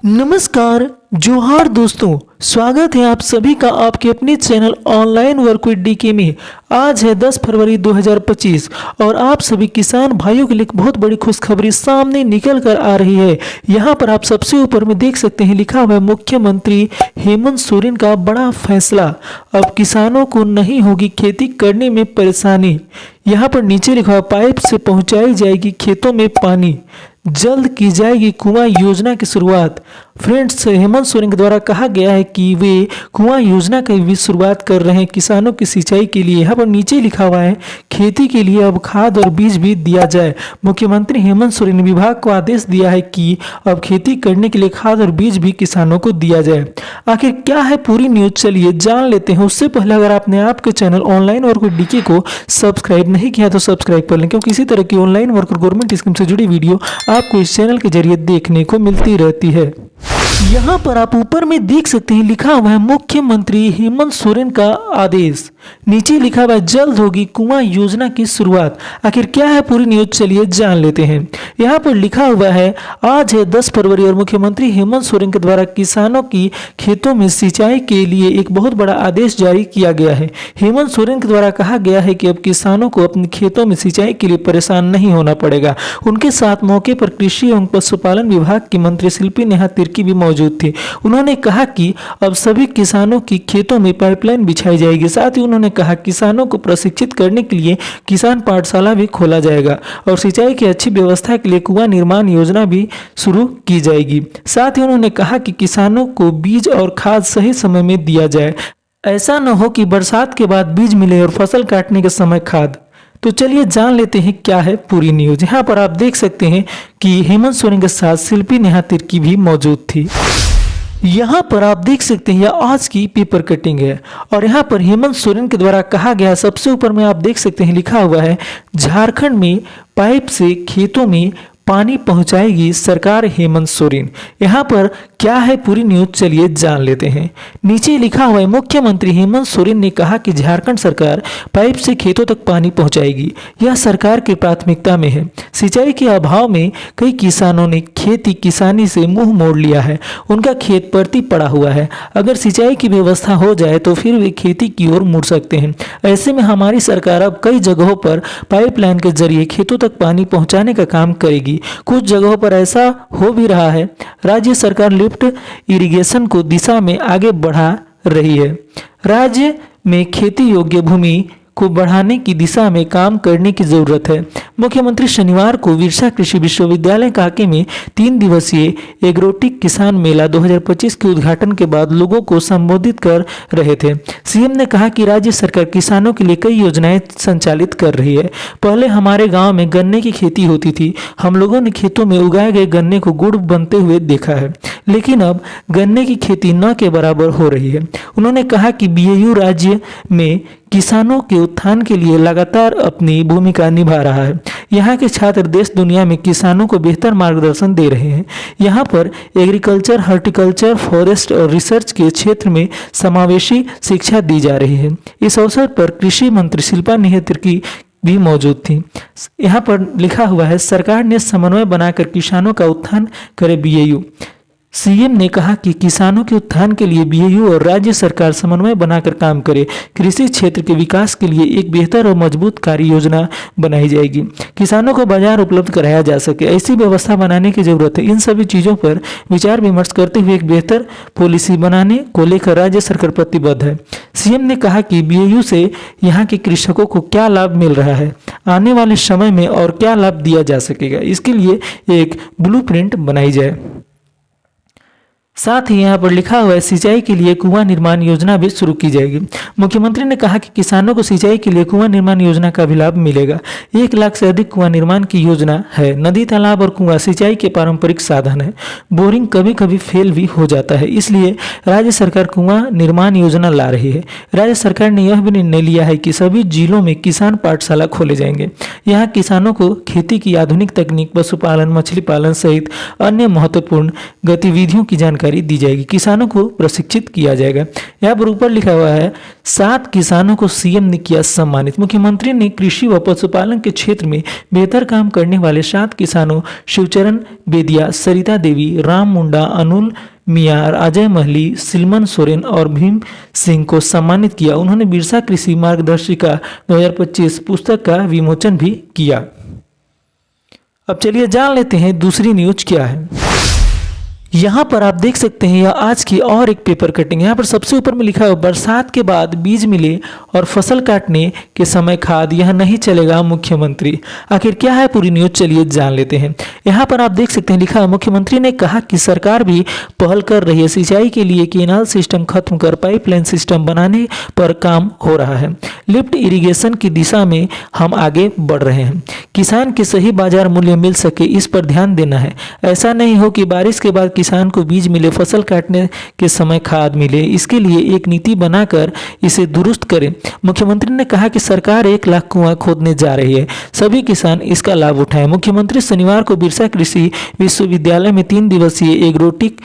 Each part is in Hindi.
नमस्कार, जोहार दोस्तों। स्वागत है आप सभी का आपके अपने channel online work with DK में। आज है 10 फरवरी 2025 और आप सभी किसान भाइयों के लिए एक बहुत बड़ी खुशखबरी सामने निकल कर आ रही है। यहाँ पर आप सबसे ऊपर में देख सकते हैं लिखा हुआ है मुख्यमंत्री हेमंत सोरेन का बड़ा फैसला। अब किसानों को नहीं होगी खेती करने में परेशानी। यहाँ पर नीचे लिखा हुआ पाइप से पहुँचाई जाएगी खेतों में पानी, जल्द की जाएगी कुआं योजना की शुरुआत। फ्रेंड्स, हेमंत सोरेन के द्वारा कहा गया है कि वे कुआं योजना की भी शुरुआत कर रहे हैं किसानों की सिंचाई के लिए। यहाँ पर नीचे लिखा हुआ है खेती के लिए अब खाद और बीज भी दिया जाए। मुख्यमंत्री हेमंत सोरेन ने विभाग को आदेश दिया है कि अब खेती करने के लिए खाद और बीज भी किसानों को दिया जाए। आखिर क्या है पूरी न्यूज, चलिए जान लेते हैं। उससे पहले अगर आपने आपके channel online work with DK को सब्सक्राइब नहीं किया तो सब्सक्राइब कर लें, क्योंकि इसी तरह की ऑनलाइन वर्क और गवर्नमेंट स्कीम से जुड़ी वीडियो आपको इस चैनल के जरिए देखने को मिलती रहती है। यहाँ पर आप ऊपर में देख सकते हैं लिखा हुआ है मुख्यमंत्री हेमंत सोरेन का आदेश। नीचे लिखा हुआ है जल्द होगी कुआं योजना की शुरुआत। आखिर क्या है पूरी न्यूज, चलिए जान लेते हैं। यहाँ पर लिखा हुआ है आज है 10 फरवरी और मुख्यमंत्री हेमंत सोरेन के द्वारा किसानों की खेतों में सिंचाई के लिए एक बहुत बड़ा आदेश जारी किया गया है। हेमंत सोरेन के द्वारा कहा गया है कि अब किसानों को अपने खेतों में सिंचाई के लिए परेशान नहीं होना पड़ेगा। उनके साथ मौके पर कृषि एवं पशुपालन विभाग की मंत्री शिल्पी नेहा तिर्की भी मौजूद थे। उन्होंने कहा कि अब सभी किसानों की खेतों में पाइपलाइन बिछाई जाएगी। साथ ही उन्होंने कहा किसानों को प्रशिक्षित करने के लिए किसान पाठशाला भी खोला जाएगा और सिंचाई की अच्छी व्यवस्था के लिए कुआं निर्माण योजना भी शुरू की जाएगी। साथ ही उन्होंने कहा कि किसानों को बीज और खाद सही समय में दिया जाए। ऐसा न हो कि बरसात के बाद बीज मिले और फसल काटने के समय खाद। तो चलिए जान लेते हैं क्या है पूरी न्यूज। यहाँ पर आप देख सकते हैं कि हेमंत सोरेन के साथ शिल्पी नेहा तिर्की भी मौजूद थी। यहाँ पर आप देख सकते हैं यह आज की पेपर कटिंग है और यहाँ पर हेमंत सोरेन के द्वारा कहा गया सबसे ऊपर में आप देख सकते हैं लिखा हुआ है झारखंड में पाइप से खेतों में पानी पहुंचाएगी सरकार हेमंत सोरेन। यहाँ पर क्या है पूरी न्यूज, चलिए जान लेते हैं। नीचे लिखा हुआ है मुख्यमंत्री हेमंत सोरेन ने कहा कि झारखंड सरकार पाइप से खेतों तक पानी पहुंचाएगी। यह सरकार की प्राथमिकता में है। सिंचाई के अभाव में कई किसानों ने खेती किसानी से मुंह मोड़ लिया है। उनका खेत परती पड़ा हुआ है। अगर सिंचाई की व्यवस्था हो जाए तो फिर वे खेती की ओर मुड़ सकते हैं। ऐसे में हमारी सरकार अब कई जगहों पर पाइपलाइन के जरिए खेतों तक पानी पहुँचाने का काम करेगी। कुछ जगहों पर ऐसा हो भी रहा है। राज्य सरकार लिफ्ट इरिगेशन को दिशा में आगे बढ़ा रही है। राज्य में खेती योग्य भूमि को बढ़ाने की दिशा में काम करने की जरूरत है। मुख्यमंत्री शनिवार को विरसा कृषि विश्वविद्यालय कांके में 3 दिवसीय एग्रोटिक किसान मेला 2025 के उद्घाटन के बाद लोगों को संबोधित कर रहे थे। सीएम ने कहा कि राज्य सरकार किसानों के लिए कई योजनाएं संचालित कर रही है। पहले हमारे गांव में गन्ने की खेती होती थी। हम लोगों ने खेतों में उगाए गए गन्ने को गुड़ बनते हुए देखा है, लेकिन अब गन्ने की खेती न के बराबर हो रही है। उन्होंने कहा कि बीएयू राज्य में किसानों के उत्थान के लिए लगातार अपनी भूमिका निभा रहा है। यहाँ के छात्र देश दुनिया में किसानों को बेहतर मार्गदर्शन दे रहे हैं। यहाँ पर एग्रीकल्चर, हॉर्टिकल्चर, फॉरेस्ट और रिसर्च के क्षेत्र में समावेशी शिक्षा दी जा रही है। इस अवसर पर कृषि मंत्री शिल्पा नेहा तिर्की भी मौजूद थी। यहाँ पर लिखा हुआ है सरकार ने समन्वय बनाकर किसानों का उत्थान करे बीएयू। सीएम ने कहा कि किसानों के उत्थान के लिए बीएयू और राज्य सरकार समन्वय बनाकर काम करे। कृषि क्षेत्र के विकास के लिए एक बेहतर और मजबूत कार्य योजना बनाई जाएगी। किसानों को बाजार उपलब्ध कराया जा सके, ऐसी व्यवस्था बनाने की जरूरत है। इन सभी चीजों पर विचार विमर्श करते हुए एक बेहतर पॉलिसी बनाने को लेकर राज्य सरकार प्रतिबद्ध है। सीएम ने कहा कि बीएयू से यहाँ के कृषकों को क्या लाभ मिल रहा है, आने वाले समय में और क्या लाभ दिया जा सकेगा, इसके लिए एक ब्लूप्रिंट बनाई जाए। साथ ही यहाँ पर लिखा हुआ है सिंचाई के लिए कुआं निर्माण योजना भी शुरू की जाएगी। मुख्यमंत्री ने कहा कि किसानों को सिंचाई के लिए कुआं निर्माण योजना का भी लाभ मिलेगा। 1 लाख से अधिक कुआं निर्माण की योजना है। नदी, तालाब और कुआं सिंचाई के पारंपरिक साधन है। बोरिंग कभी कभी फेल भी हो जाता है, इसलिए राज्य सरकार कुआं निर्माण योजना ला रही है। राज्य सरकार ने यह भी निर्णय लिया है कि सभी जिलों में किसान पाठशाला खोले जाएंगे। यहाँ किसानों को खेती की आधुनिक तकनीक, पशुपालन, मछली पालन सहित अन्य महत्वपूर्ण गतिविधियों की जानकारी जानकारी दी जाएगी, किसानों को प्रशिक्षित किया जाएगा। यहाँ पर ऊपर लिखा हुआ है 7 किसानों को सीएम ने किया सम्मानित। मुख्यमंत्री ने कृषि व पशुपालन के क्षेत्र में बेहतर काम करने वाले 7 किसानों शिवचरण बेदिया, सरिता देवी, राम मुंडा, अनुल मियार, अजय महली, सिलमन सोरेन और भीम सिंह को सम्मानित किया। उन्होंने बिरसा कृषि मार्गदर्शिका 2025 पुस्तक का विमोचन भी किया। अब चलिए जान लेते हैं दूसरी न्यूज क्या है। यहाँ पर आप देख सकते हैं यह आज की और एक पेपर कटिंग। यहाँ पर सबसे ऊपर में लिखा है बरसात के बाद बीज मिले और फसल काटने के समय खाद, यह नहीं चलेगा मुख्यमंत्री। आखिर क्या है पूरी न्यूज, चलिए जान लेते हैं। यहाँ पर आप देख सकते हैं लिखा है मुख्यमंत्री ने कहा कि सरकार भी पहल कर रही है, सिंचाई के लिए केनाल सिस्टम खत्म कर पाइपलाइन सिस्टम बनाने पर काम हो रहा है। लिफ्ट इरिगेशन की दिशा में हम आगे बढ़ रहे हैं। किसान के सही बाजार मूल्य मिल सके, इस पर ध्यान देना है। ऐसा नहीं हो कि बारिश के बाद किसान को बीज मिले, फसल काटने के समय खाद मिले। इसके लिए एक नीति बनाकर इसे दुरुस्त करें। मुख्यमंत्री ने कहा कि सरकार 1 लाख कुआं खोदने जा रही है, सभी किसान इसका लाभ उठाएं। मुख्यमंत्री शनिवार को बिरसा कृषि विश्वविद्यालय में 3 दिवसीय एग्रोटिक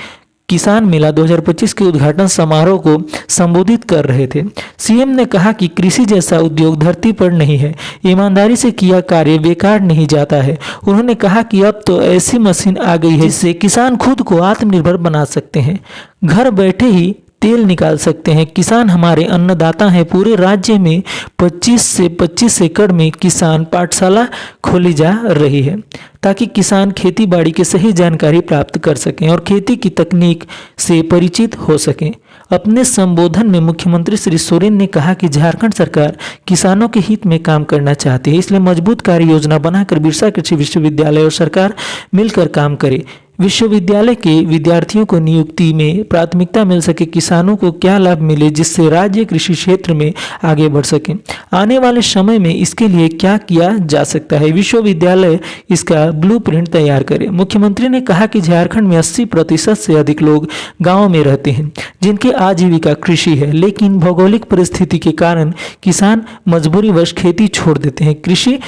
किसान मेला 2025 के उद्घाटन समारोह को संबोधित कर रहे थे। सीएम ने कहा कि कृषि जैसा उद्योग धरती पर नहीं है, ईमानदारी से किया कार्य बेकार नहीं जाता है। उन्होंने कहा कि अब तो ऐसी मशीन आ गई है जिससे किसान खुद को आत्मनिर्भर बना सकते हैं, घर बैठे ही तेल निकाल सकते हैं। किसान हमारे अन्नदाता हैं। पूरे राज्य में 25 से 25 एकड़ में किसान पाठशाला खोली जा रही है ताकि किसान खेती बाड़ी की सही जानकारी प्राप्त कर सकें और खेती की तकनीक से परिचित हो सकें। अपने संबोधन में मुख्यमंत्री श्री सोरेन ने कहा कि झारखंड सरकार किसानों के हित में काम करना चाहती है, इसलिए मजबूत कार्य योजना बनाकर बिरसा कृषि विश्वविद्यालय और सरकार मिलकर काम करे। विश्वविद्यालय के विद्यार्थियों को नियुक्ति में प्राथमिकता मिल सके, किसानों को क्या लाभ मिले जिससे राज्य कृषि क्षेत्र में आगे बढ़ सके। आने वाले समय में इसके लिए क्या किया जा सकता है, विश्वविद्यालय इसका ब्लूप्रिंट तैयार करे। मुख्यमंत्री ने कहा कि झारखंड में 80% से अधिक लोग गाँव में रहते हैं जिनकी आजीविका कृषि है, लेकिन भौगोलिक परिस्थिति के कारण किसान मजबूरीवश खेती छोड़ देते हैं। कृषि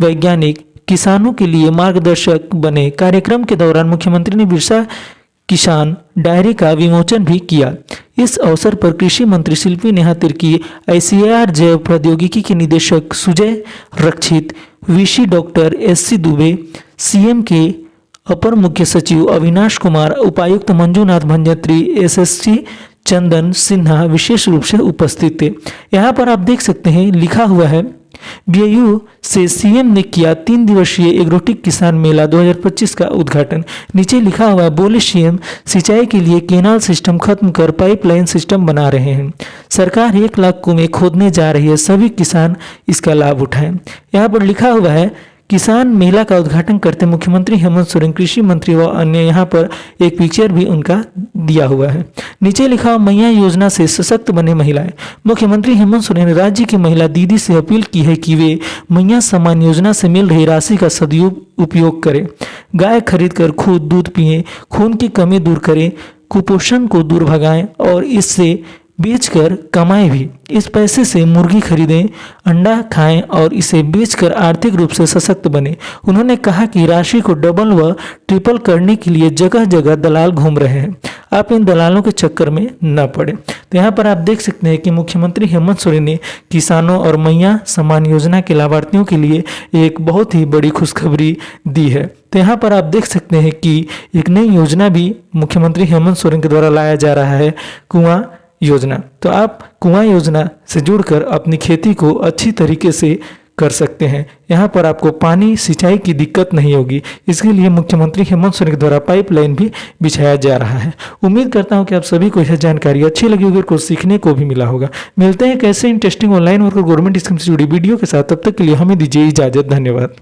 वैज्ञानिक किसानों के लिए मार्गदर्शक बने। कार्यक्रम के दौरान मुख्यमंत्री ने बिरसा किसान डायरी का विमोचन भी किया। इस अवसर पर कृषि मंत्री शिल्पी नेहा तिर्की, ICAR जैव प्रौद्योगिकी के निदेशक सुजय रक्षित, VC doctor SC Dubey, CM के अपर मुख्य सचिव अविनाश कुमार, उपायुक्त मंजूनाथ भंजत्री, SSC चंदन सिन्हा विशेष रूप से उपस्थित थे। यहाँ पर आप देख सकते हैं लिखा हुआ है BIU से सीएम ने किया 3 दिवसीय एग्रोटिक किसान मेला 2025 का उद्घाटन। नीचे लिखा हुआ है बोले सीएम सिंचाई के लिए केनाल सिस्टम खत्म कर पाइपलाइन सिस्टम बना रहे हैं। सरकार 1 लाख कुएं खोदने जा रही है, सभी किसान इसका लाभ उठाएं। यहाँ पर लिखा हुआ है किसान मेला का उद्घाटन करते मुख्यमंत्री हेमंत सोरेन, कृषि मंत्री व अन्य। यहाँ पर एक पिक्चर भी उनका दिया हुआ है। नीचे लिखा हुआ मैया योजना से सशक्त बने महिलाएं। मुख्यमंत्री हेमंत सोरेन ने राज्य की महिला दीदी से अपील की है कि वे मैया सम्मान योजना से मिल रही राशि का सदुपयोग करें, गाय खरीद कर खुद दूध पिएं, खून की कमी दूर करें, कुपोषण को दूर भगाएं और इससे बेचकर कमाएं भी। इस पैसे से मुर्गी खरीदें, अंडा खाएं और इसे बेचकर आर्थिक रूप से सशक्त बने। उन्होंने कहा कि राशि को डबल व ट्रिपल करने के लिए जगह जगह दलाल घूम रहे हैं, आप इन दलालों के चक्कर में न पड़े। तो यहाँ पर आप देख सकते हैं कि मुख्यमंत्री हेमंत सोरेन ने किसानों और मैया सम्मान योजना के लाभार्थियों के लिए एक बहुत ही बड़ी खुशखबरी दी है। तो यहाँ पर आप देख सकते हैं कि एक नई योजना भी मुख्यमंत्री हेमंत सोरेन के द्वारा लाया जा रहा है, कुआं योजना। तो आप कुआं योजना से जुड़कर अपनी खेती को अच्छी तरीके से कर सकते हैं। यहाँ पर आपको पानी सिंचाई की दिक्कत नहीं होगी। इसके लिए मुख्यमंत्री हेमंत सोरेन के द्वारा पाइपलाइन भी बिछाया जा रहा है। उम्मीद करता हूँ कि आप सभी को यह जानकारी अच्छी लगी होगी और कुछ सीखने को भी मिला होगा। मिलते हैं कैसे इंटरेस्टिंग ऑनलाइन वर्क और गवर्नमेंट स्कीम से जुड़ी वीडियो के साथ। तब तक के लिए हमें दीजिए इजाजत। धन्यवाद।